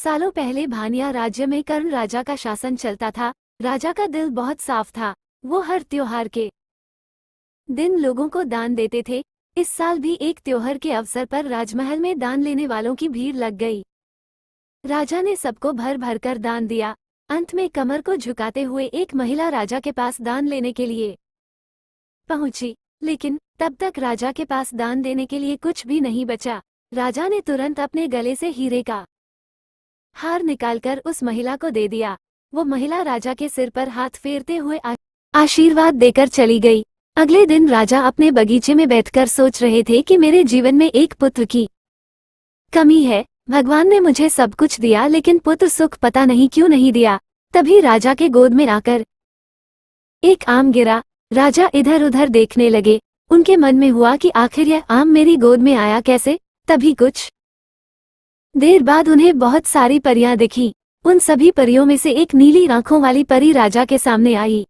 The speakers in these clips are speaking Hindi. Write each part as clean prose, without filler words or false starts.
सालों पहले भानिया राज्य में कर्ण राजा का शासन चलता था। राजा का दिल बहुत साफ था। वो हर त्योहार के दिन लोगों को दान देते थे। इस साल भी एक त्योहार के अवसर पर राजमहल में दान लेने वालों की भीड़ लग गई। राजा ने सबको भर भर कर दान दिया। अंत में कमर को झुकाते हुए एक महिला राजा के पास दान लेने के लिए पहुंची, लेकिन तब तक राजा के पास दान देने के लिए कुछ भी नहीं बचा। राजा ने तुरंत अपने गले से हीरे का हार निकालकर उस महिला को दे दिया। वो महिला राजा के सिर पर हाथ फेरते हुए आशीर्वाद देकर चली गई। अगले दिन राजा अपने बगीचे में बैठकर सोच रहे थे कि मेरे जीवन में एक पुत्र की कमी है। भगवान ने मुझे सब कुछ दिया, लेकिन पुत्र सुख पता नहीं क्यों नहीं दिया। तभी राजा के गोद में आकर एक आम गिरा। राजा इधर उधर देखने लगे। उनके मन में हुआ कि आखिर यह आम मेरी गोद में आया कैसे। तभी कुछ देर बाद उन्हें बहुत सारी परियां दिखी। उन सभी परियों में से एक नीली आंखों वाली परी राजा के सामने आई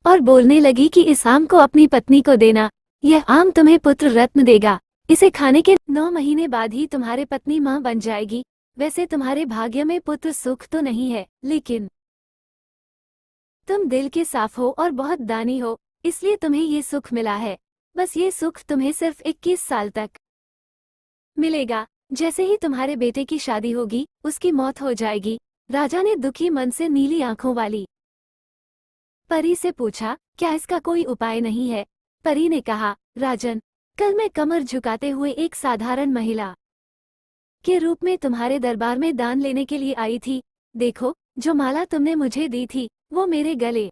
और बोलने लगी कि इस आम को अपनी पत्नी को देना। यह आम तुम्हें पुत्र रत्न देगा। इसे खाने के 9 महीने बाद ही तुम्हारे पत्नी मां बन जाएगी। वैसे तुम्हारे भाग्य में पुत्र सुख तो नहीं है, लेकिन तुम दिल के साफ हो और बहुत दानी हो, इसलिए तुम्हें ये सुख मिला है। बस ये सुख तुम्हें सिर्फ 21 साल तक मिलेगा। जैसे ही तुम्हारे बेटे की शादी होगी, उसकी मौत हो जाएगी। राजा ने दुखी मन से नीली आंखों वाली परी से पूछा, क्या इसका कोई उपाय नहीं है? परी ने कहा, राजन, कल मैं कमर झुकाते हुए एक साधारण महिला के रूप में तुम्हारे दरबार में दान लेने के लिए आई थी। देखो, जो माला तुमने मुझे दी थी वो मेरे गले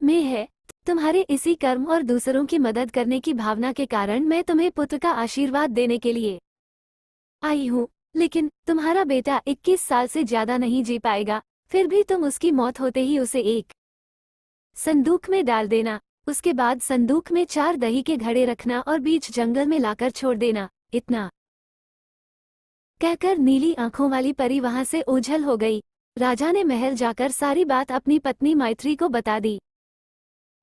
में है। तुम्हारे इसी कर्म और दूसरों की मदद करने की भावना के कारण मैं तुम्हें पुत्र का आशीर्वाद देने के लिए आई हूँ। लेकिन तुम्हारा बेटा 21 साल से ज्यादा नहीं जी पाएगा। फिर भी तुम उसकी मौत होते ही उसे एक संदूक में डाल देना। उसके बाद संदूक में 4 दही के घड़े रखना और बीच जंगल में लाकर छोड़ देना। इतना कहकर नीली आंखों वाली परी वहां से ओझल हो गई। राजा ने महल जाकर सारी बात अपनी पत्नी मैत्री को बता दी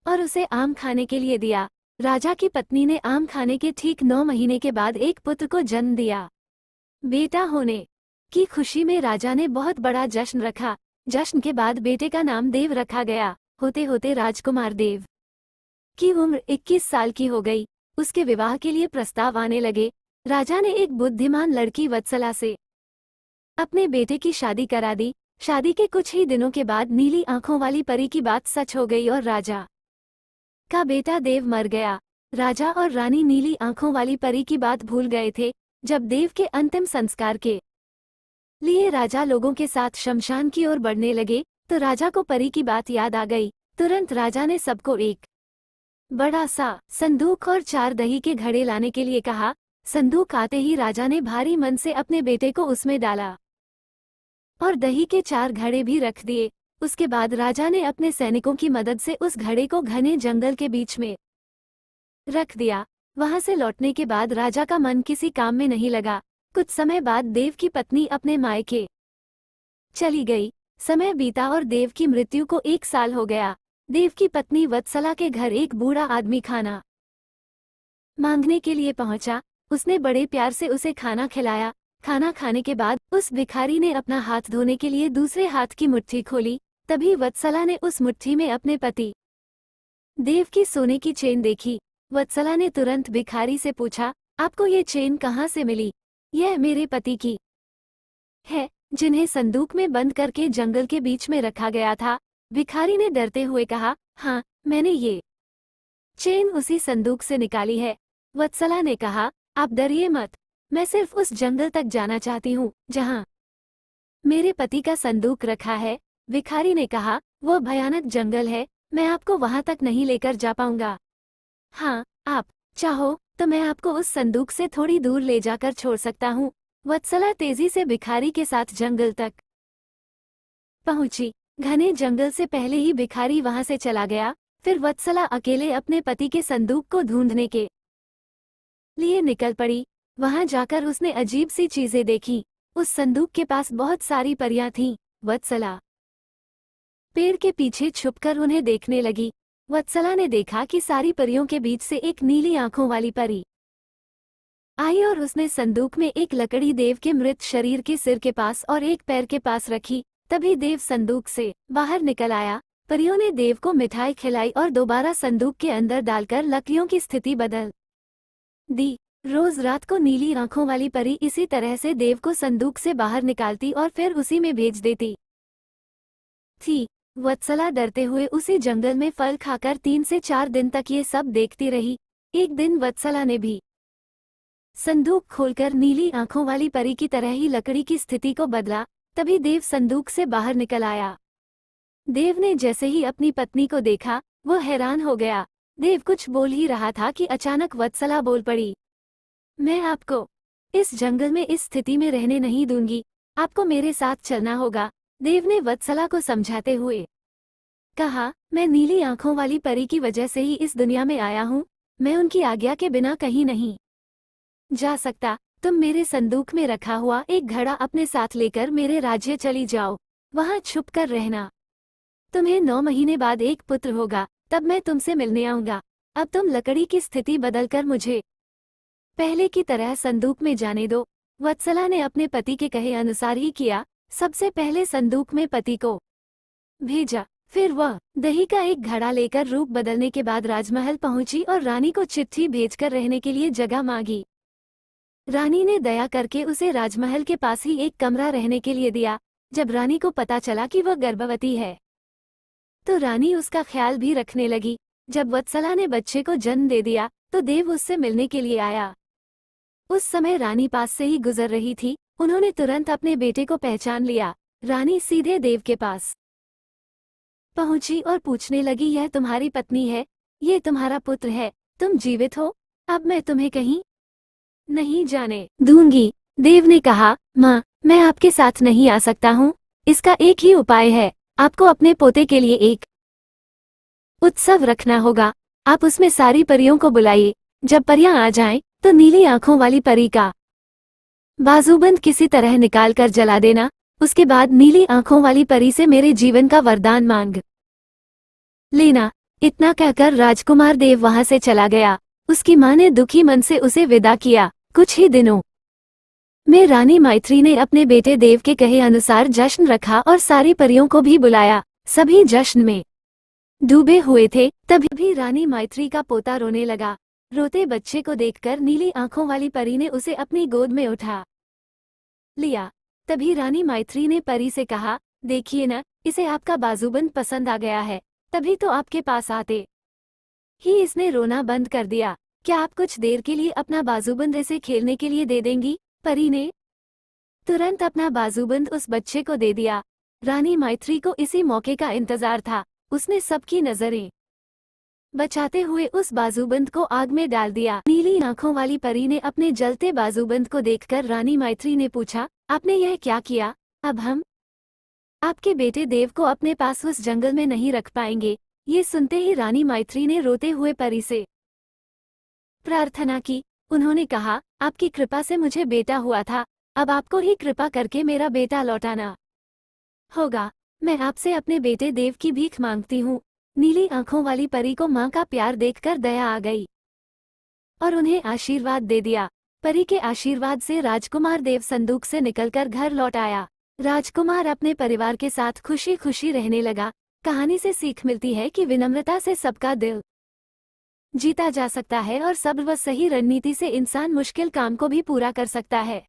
और उसे आम खाने के लिए दिया। राजा की पत्नी ने आम खाने के ठीक 9 महीने के बाद एक पुत्र को जन्म दिया। बेटा होने की खुशी में राजा ने बहुत बड़ा जश्न रखा। जश्न के बाद बेटे का नाम देव रखा गया। होते होते राजकुमार देव की उम्र 21 साल की हो गई। उसके विवाह के लिए प्रस्ताव आने लगे। राजा ने एक बुद्धिमान लड़की वत्सला से अपने बेटे की शादी करा दी। शादी के कुछ ही दिनों के बाद नीली आंखों वाली परी की बात सच हो गई और राजा का बेटा देव मर गया। राजा और रानी नीली आंखों वाली परी की बात भूल गए थे। जब देव के अंतिम संस्कार के लिए राजा लोगों के साथ शमशान की ओर बढ़ने लगे, तो राजा को परी की बात याद आ गई। तुरंत राजा ने सबको एक बड़ा सा संदूक और 4 दही के घड़े लाने के लिए कहा। संदूक आते ही राजा ने भारी मन से अपने बेटे को उसमें डाला और दही के 4 घड़े भी रख दिए। उसके बाद राजा ने अपने सैनिकों की मदद से उस घड़े को घने जंगल के बीच में रख दिया। वहां से लौटने के बाद राजा का मन किसी काम में नहीं लगा। कुछ समय बाद देव की पत्नी अपने मायके चली गई। समय बीता और देव की मृत्यु को 1 साल हो गया। देव की पत्नी वत्सला के घर एक बूढ़ा आदमी खाना मांगने के लिए पहुंचा। उसने बड़े प्यार से उसे खाना खिलाया। खाना खाने के बाद उस भिखारी ने अपना हाथ धोने के लिए दूसरे हाथ की मुट्ठी खोली। तभी वत्सला ने उस मुट्ठी में अपने पति देव की सोने की चेन देखी। वत्सला ने तुरंत भिखारी से पूछा, आपको ये चेन कहाँ से मिली? यह मेरे पति की है, जिन्हें संदूक में बंद करके जंगल के बीच में रखा गया था। भिखारी ने डरते हुए कहा, हाँ, मैंने ये चेन उसी संदूक से निकाली है। वत्सला ने कहा, आप डरिए मत, मैं सिर्फ उस जंगल तक जाना चाहती हूँ जहाँ मेरे पति का संदूक रखा है। भिखारी ने कहा, वह भयानक जंगल है, मैं आपको वहां तक नहीं लेकर जा पाऊंगा। हाँ, आप चाहो तो मैं आपको उस संदूक से थोड़ी दूर ले जाकर छोड़ सकता हूँ। वत्सला तेजी से भिखारी के साथ जंगल तक पहुंची। घने जंगल से पहले ही भिखारी वहां से चला गया। फिर वत्सला अकेले अपने पति के संदूक को ढूंढने के लिए निकल पड़ी। वहां जाकर उसने अजीब सी चीजें देखी। उस संदूक के पास बहुत सारी परियां थीं। वत्सला पेड़ के पीछे छुपकर उन्हें देखने लगी। वत्सला ने देखा कि सारी परियों के बीच से एक नीली आंखों वाली परी आई और उसने संदूक में एक लकड़ी देव के मृत शरीर के सिर के पास और एक पैर के पास रखी। तभी देव संदूक से बाहर निकल आया। परियों ने देव को मिठाई खिलाई और दोबारा संदूक के अंदर डालकर लकड़ियों की स्थिति बदल दी। रोज रात को नीली आंखों वाली परी इसी तरह से देव को संदूक से बाहर निकालती और फिर उसी में भेज देती थी। वत्सला डरते हुए उसी जंगल में फल खाकर 3 से 4 दिन तक ये सब देखती रही। एक दिन वत्सला ने भी संदूक खोलकर नीली आंखों वाली परी की तरह ही लकड़ी की स्थिति को बदला। तभी देव संदूक से बाहर निकल आया। देव ने जैसे ही अपनी पत्नी को देखा वो हैरान हो गया। देव कुछ बोल ही रहा था कि अचानक वत्सला बोल पड़ी, मैं आपको इस जंगल में इस स्थिति में रहने नहीं दूंगी, आपको मेरे साथ चलना होगा। देव ने वत्सला को समझाते हुए कहा, मैं नीली आंखों वाली परी की वजह से ही इस दुनिया में आया हूँ, मैं उनकी आज्ञा के बिना कहीं नहीं जा सकता। तुम मेरे संदूक में रखा हुआ एक घड़ा अपने साथ लेकर मेरे राज्य चली जाओ, वहां छुप कर रहना। तुम्हें 9 महीने बाद एक पुत्र होगा, तब मैं तुमसे मिलने आऊंगा। अब तुम लकड़ी की स्थिति बदलकर मुझे पहले की तरह संदूक में जाने दो। वत्सला ने अपने पति के कहे अनुसार ही किया। सबसे पहले संदूक में पति को भेजा, फिर वह दही का एक घड़ा लेकर रूप बदलने के बाद राजमहल पहुंची और रानी को चिट्ठी भेजकर रहने के लिए जगह मांगी। रानी ने दया करके उसे राजमहल के पास ही एक कमरा रहने के लिए दिया। जब रानी को पता चला कि वह गर्भवती है तो रानी उसका ख्याल भी रखने लगी। जब वत्सला ने बच्चे को जन्म दे दिया तो देव उससे मिलने के लिए आया। उस समय रानी पास से ही गुजर रही थी। उन्होंने तुरंत अपने बेटे को पहचान लिया। रानी सीधे देव के पास पहुंची और पूछने लगी, यह तुम्हारी पत्नी है, ये तुम्हारा पुत्र है, तुम जीवित हो? अब मैं तुम्हें कहीं नहीं जाने दूंगी। देव ने कहा, माँ, मैं आपके साथ नहीं आ सकता हूँ। इसका एक ही उपाय है, आपको अपने पोते के लिए एक उत्सव रखना होगा। आप उसमें सारी परियों को बुलाइए। जब परियां आ जाएं, तो नीली आंखों वाली परी का बाजूबंद किसी तरह निकाल कर जला देना। उसके बाद नीली आंखों वाली परी से मेरे जीवन का वरदान मांग लेना। इतना कहकर राजकुमार देव वहां से चला गया। उसकी मां ने दुखी मन से उसे विदा किया। कुछ ही दिनों में रानी मैत्री ने अपने बेटे देव के कहे अनुसार जश्न रखा और सारी परियों को भी बुलाया। सभी जश्न में डूबे हुए थे। तभी रानी मैत्री का पोता रोने लगा। रोते बच्चे को देखकर नीली आंखों वाली परी ने उसे अपनी गोद में उठा लिया। तभी रानी मैत्री ने परी से कहा, देखिए न, इसे आपका बाजूबंद पसंद आ गया है, तभी तो आपके पास आते ही इसने रोना बंद कर दिया। क्या आप कुछ देर के लिए अपना बाजूबंद इसे खेलने के लिए दे देंगी? परी ने तुरंत अपना बाजूबंद उस बच्चे को दे दिया। रानी मैत्री को इसी मौके का इंतजार था। उसने सबकी नजरें बचाते हुए उस बाजूबंद को आग में डाल दिया। नीली आंखों वाली परी ने अपने जलते बाजूबंद को देखकर रानी मैत्री ने पूछा, आपने यह क्या किया? अब हम आपके बेटे देव को अपने पास उस जंगल में नहीं रख पाएंगे। ये सुनते ही रानी मैत्री ने रोते हुए परी से प्रार्थना की। उन्होंने कहा, आपकी कृपा से मुझे बेटा हुआ था, अब आपको ही कृपा करके मेरा बेटा लौटाना होगा। मैं आपसे अपने बेटे देव की भीख मांगती हूँ। नीली आंखों वाली परी को मां का प्यार देखकर दया आ गई और उन्हें आशीर्वाद दे दिया। परी के आशीर्वाद से राजकुमार देव संदूक से निकलकर घर लौट आया। राजकुमार अपने परिवार के साथ खुशी खुशी रहने लगा। कहानी से सीख मिलती है कि विनम्रता से सबका दिल जीता जा सकता है और सब्र व सही रणनीति से इंसान मुश्किल काम को भी पूरा कर सकता है।